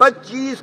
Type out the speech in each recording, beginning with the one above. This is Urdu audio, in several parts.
25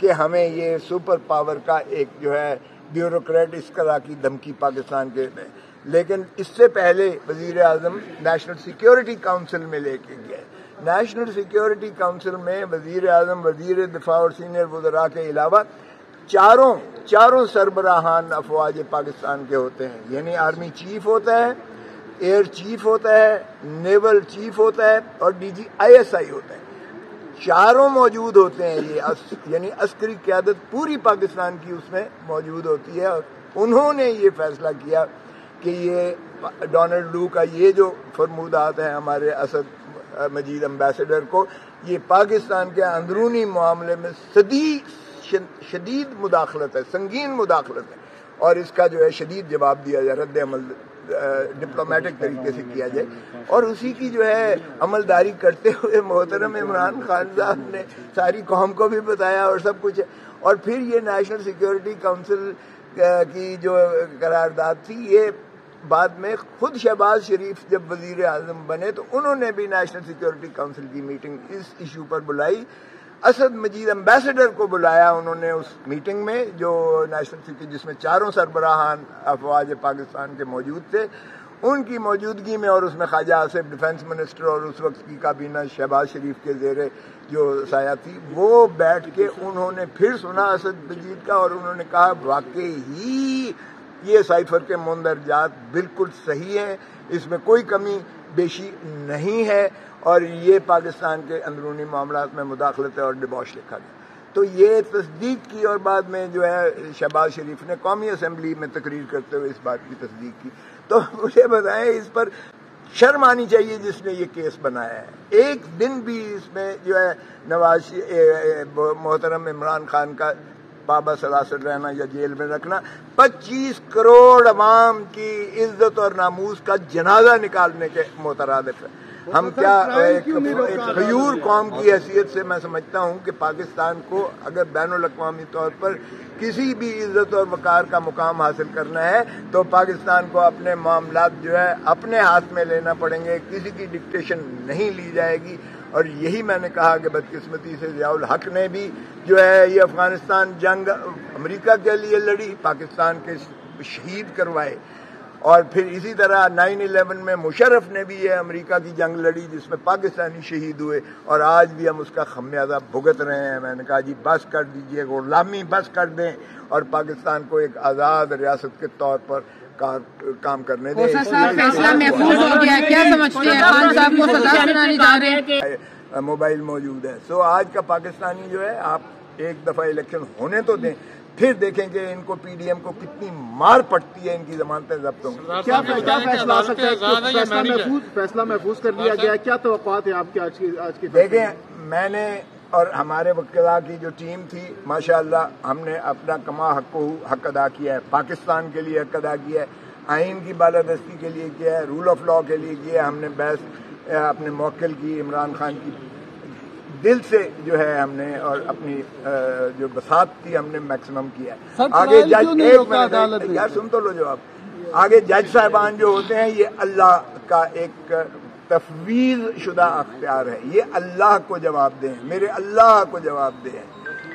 کہ ہمیں یہ سپر پاور کا ایک جو ہے بیوروکریٹ اس طرح کی دھمکی پاکستان کے میں. لیکن اس سے پہلے وزیر اعظم نیشنل سیکیورٹی کاؤنسل میں لے کے گئے. نیشنل سیکیورٹی کاؤنسل میں وزیر اعظم، وزیر دفاع اور سینئر وزراء کے علاوہ چاروں سربراہان افواج پاکستان کے ہوتے ہیں. یعنی آرمی چیف ہوتا ہے، ایئر چیف ہوتا ہے، نیول چیف ہوتا ہے اور ڈی جی ISI ہوتا ہے. چاروں موجود ہوتے ہیں. یہ یعنی عسکری قیادت پوری پاکستان کی اس میں موجود ہوتی ہے. اور انہوں نے یہ فیصلہ کیا کہ یہ ڈونلڈ لو کا یہ جو فرمودات ہیں ہمارے اسد مجید امبیسڈر کو، یہ پاکستان کے اندرونی معاملے میں شدید مداخلت ہے، سنگین مداخلت ہے، اور اس کا جو ہے شدید جواب دیا جائے، رد عمل ڈپلومیٹک طریقے سے کیا جائے. اور اسی کی جو ہے عملداری کرتے ہوئے محترم عمران خان صاحب نے ساری قوم کو بھی بتایا اور سب کچھ. اور پھر یہ نیشنل سیکیورٹی کاؤنسل کی جو قرارداد تھی، یہ بعد میں خود شہباز شریف جب وزیر اعظم بنے تو انہوں نے بھی نیشنل سیکیورٹی کاؤنسل کی میٹنگ اس ایشو پر بلائی. اسد مجید امبیسڈر کو بلایا انہوں نے اس میٹنگ میں، جو نیشنل سیکیورٹی جس میں چاروں سربراہان افواج پاکستان کے موجود تھے، ان کی موجودگی میں. اور اس میں خواجہ آصف ڈیفنس منسٹر اور اس وقت کی کابینہ شہباز شریف کے زیر جو سایہ تھی، وہ بیٹھ کے انہوں نے پھر سنا اسد مجید کا، اور انہوں نے کہا واقعی ہی یہ سائفر کے مندرجات بالکل صحیح ہیں، اس میں کوئی کمی بیشی نہیں ہے، اور یہ پاکستان کے اندرونی معاملات میں مداخلت ہے اور ڈبوش لکھا گیا. تو یہ تصدیق کی، اور بعد میں جو ہے شہباز شریف نے قومی اسمبلی میں تقریر کرتے ہوئے اس بات کی تصدیق کی. تو مجھے بتائیں، اس پر شرم آنی چاہیے جس نے یہ کیس بنایا ہے. ایک دن بھی اس میں جو ہے محترم عمران خان کا بابا سلاسل رہنا یا جیل میں رکھنا 25 کروڑ عوام کی عزت اور ناموس کا جنازہ نکالنے کے مترادف ہے. ہم کیا ایک غیور قوم کی حیثیت سے میں سمجھتا ہوں کہ پاکستان کو اگر بین الاقوامی طور پر کسی بھی عزت اور وقار کا مقام حاصل کرنا ہے تو پاکستان کو اپنے معاملات جو ہے اپنے ہاتھ میں لینا پڑیں گے، کسی کی ڈکٹیشن نہیں لی جائے گی. اور یہی میں نے کہا کہ بدقسمتی سے ضیاء الحق نے بھی جو ہے یہ افغانستان جنگ امریکہ کے لیے لڑی، پاکستان کے شہید کروائے. اور پھر اسی طرح 9/11 میں مشرف نے بھی یہ امریکہ کی جنگ لڑی جس میں پاکستانی شہید ہوئے، اور آج بھی ہم اس کا خمیازہ بھگت رہے ہیں. میں نے کہا جی بس کر دیجئے، غلامی بس کر دیں اور پاکستان کو ایک آزاد ریاست کے طور پر کام کرنے دیں. فیصلہ محفوظ ہو گیا، کیا سمجھتے ہیں؟ خان صاحب کو سزا سنانی جا رہے ہیں. موبائل موجود ہے. سو آج کا پاکستانی جو ہے، آپ ایک دفعہ الیکشن ہونے تو دیں، پھر دیکھیں کہ ان کو پی ڈی ایم کو کتنی مار پڑتی ہے، ان کی ضمانتیں ضبط ہوں گی. کیا فیصلہ آ سکتا ہے؟ فیصلہ محفوظ کر لیا گیا، کیا توقعات ہیں آپ کی آج کی؟ دیکھیں، میں نے اور ہمارے وکلاء کی جو ٹیم تھی، ماشاءاللہ ہم نے اپنا کما حق ادا کیا ہے، پاکستان کے لیے حق ادا کیا ہے، آئین کی بالادستی کے لیے کیا ہے، رول آف لا کے لیے کیا ہے. ہم نے بحث اپنے موکل کی، عمران خان کی، دل سے جو ہے ہم نے، اور اپنی جو بساط تھی ہم نے میکسیمم کیا ہے. آگے جج، ایک منٹ یار سن تو لو جواب. آگے جج صاحبان جو ہوتے ہیں یہ اللہ کا ایک تفویض شدہ اختیار ہے، یہ اللہ کو جواب دیں، میرے اللہ کو جواب دیں.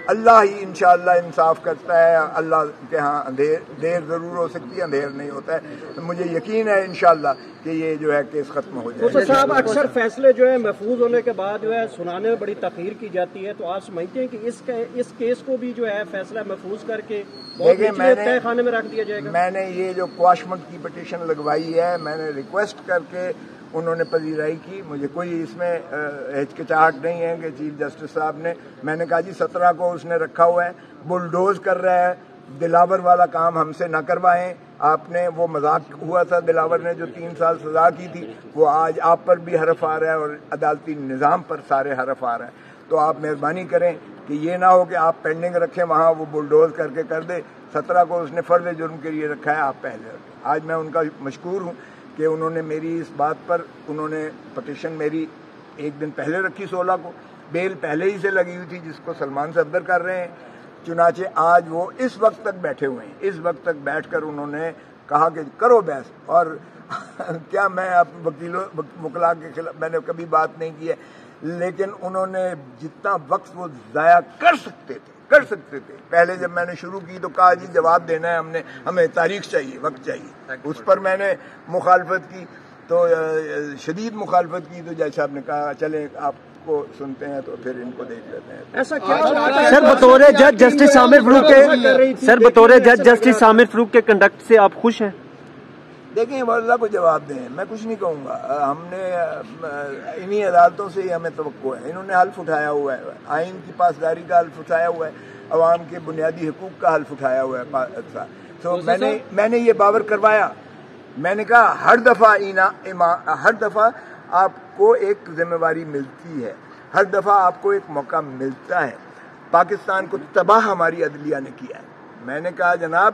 اللہ ہی انشاءاللہ انصاف کرتا ہے. اللہ کے ہاں دیر ضرور ہو سکتی ہے، اندھیر نہیں ہوتا ہے. مجھے یقین ہے انشاءاللہ کہ یہ جو ہے کیس ختم ہو جائے. موسیٰ صاحب، اکثر فیصلے جو ہے محفوظ ہونے کے بعد جو ہے سنانے میں بڑی تاخیر کی جاتی ہے، تو آپ سمجھتے ہیں کہ اس کیس کو بھی جو ہے فیصلہ محفوظ کر کے طے خانے میں رکھ دیا جائے گا؟ میں نے یہ جو کواشمنٹ کی پٹیشن لگوائی ہے، میں نے ریکویسٹ کر کے انہوں نے پذیرائی کی. مجھے کوئی اس میں ہچکچاہٹ نہیں ہے کہ چیف جسٹس صاحب نے، میں نے کہا جی 17 کو اس نے رکھا ہوا ہے، بلڈوز کر رہا ہے، دلاور والا کام ہم سے نہ کروائیں. آپ نے وہ مذاق ہوا تھا، دلاور نے جو 3 سال سزا کی تھی وہ آج آپ پر بھی حرف آ رہا ہے اور عدالتی نظام پر سارے حرف آ رہا ہے. تو آپ مہربانی کریں کہ یہ نہ ہو کہ آپ پینڈنگ رکھیں، وہاں وہ بلڈوز کر کے کر دے. 17 کو اس نے فرض جرم کے لیے رکھا ہے، آپ پہلے رکھیں. آج میں ان کا مشکور ہوں کہ انہوں نے میری اس بات پر، انہوں نے پٹیشن میری ایک دن پہلے رکھی 16 کو، بیل پہلے ہی سے لگی ہوئی تھی جس کو سلمان صفدر کر رہے ہیں. چنانچہ آج وہ اس وقت تک بیٹھے ہوئے ہیں، اس وقت تک بیٹھ کر انہوں نے کہا کہ کرو بحث. اور کیا میں اب وکلاء کے خلاف میں نے کبھی بات نہیں کی ہے، لیکن انہوں نے جتنا وقت وہ ضائع کر سکتے تھے کر سکتے تھے. پہلے جب میں نے شروع کی تو کہا جی جواب دینا ہے ہمیں تاریخ چاہیے، وقت چاہیے. اس پر میں نے مخالفت کی تو شدید مخالفت کی. تو جج صاحب نے کہا چلیں آپ کو سنتے ہیں تو پھر ان کو دیکھ لیتے ہیں. ایسا کیا سر بطور جج جسٹس عامر فاروق کے کنڈکٹ سے آپ خوش ہیں؟ دیکھیں وہ اللہ کو جواب دیں، میں کچھ نہیں کہوں گا. ہم نے انہی عدالتوں سے ہی ہمیں توقع ہے. انہوں نے حلف اٹھایا ہوا ہے، آئین کی پاسداری کا حلف اٹھایا ہوا ہے، عوام کے بنیادی حقوق کا حلف اٹھایا ہوا ہے. تو میں نے یہ باور کروایا. میں نے کہا ہر دفعہ آپ کو ایک ذمہ داری ملتی ہے، ہر دفعہ آپ کو ایک موقع ملتا ہے. پاکستان کو تباہ ہماری عدلیہ نے کیا ہے. میں نے کہا جناب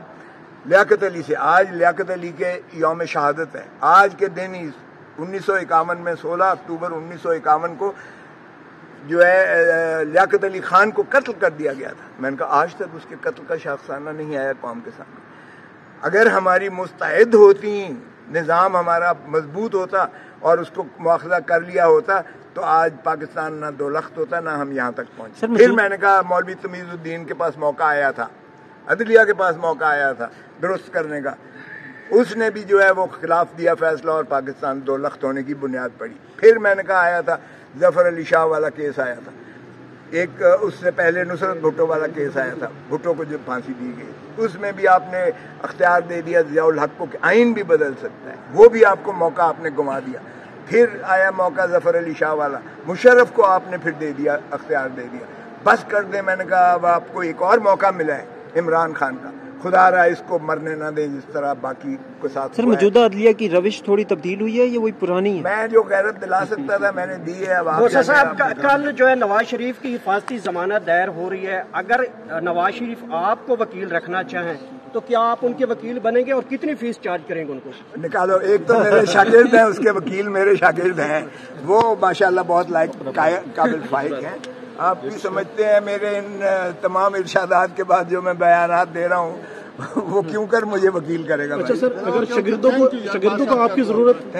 لیاقت علی سے، آج لیاقت علی کے یوم شہادت ہے. آج کے دن ہی 1951 میں 16 اکتوبر 1951 کو جو ہے لیاقت علی خان کو قتل کر دیا گیا تھا. میں نے کہا آج تک اس کے قتل کا شاخسانہ نہیں آیا قوم کے سامنے. اگر ہماری مستعد ہوتی، نظام ہمارا مضبوط ہوتا اور اس کو مواخذہ کر لیا ہوتا تو آج پاکستان نہ دو لخت ہوتا نہ ہم یہاں تک پہنچے. پھر میں نے کہا مولوی تمیز الدین کے پاس موقع آیا تھا، عدلیہ کے پاس موقع آیا تھا درست کرنے کا. اس نے بھی جو ہے وہ خلاف دیا فیصلہ اور پاکستان دو لخت ہونے کی بنیاد پڑی. پھر میں نے کہا آیا تھا ظفر علی شاہ والا کیس آیا تھا، ایک اس سے پہلے نصرت بھٹو والا کیس آیا تھا، بھٹو کو جو پھانسی دی گئی. اس میں بھی آپ نے اختیار دے دیا ضیاء الحق کو کہ آئین بھی بدل سکتا ہے، وہ بھی آپ کو موقع آپ نے گنوا دیا. پھر آیا موقع ظفر علی شاہ والا، مشرف کو آپ نے پھر دے دیا، اختیار دے دیا. بس کر دیں. میں نے کہا اب آپ کو ایک اور موقع ملا ہے عمران خان کا، خدا رہا اس کو مرنے نہ دیں جس طرح باقی کو ساتھ. سر موجودہ عدلیہ کی روش تھوڑی تبدیل ہوئی ہے یا وہی پرانی ہے؟ میں جو غیرت دلا سکتا تھا میں نے دی ہے. اب صاحب کل جو ہے نواز شریف کی حفاظتی ضمانت دائر ہو رہی ہے. اگر نواز شریف آپ کو وکیل رکھنا چاہیں تو کیا آپ ان کے وکیل بنیں گے اور کتنی فیس چارج کریں گے ان کو؟ نکالو. ایک تو میرے شاگرد ہیں، اس کے وکیل میرے شاگرد ہیں، وہ ماشاءاللہ بہت لائق قابل فائق ہیں. آپ بھی سمجھتے ہیں میرے ان تمام ارشادات کے بعد جو میں بیانات دے رہا ہوں وہ کیوں کر مجھے وکیل کرے گا. اچھا سر، اگر شاگردوں کو آپ کی ضرورت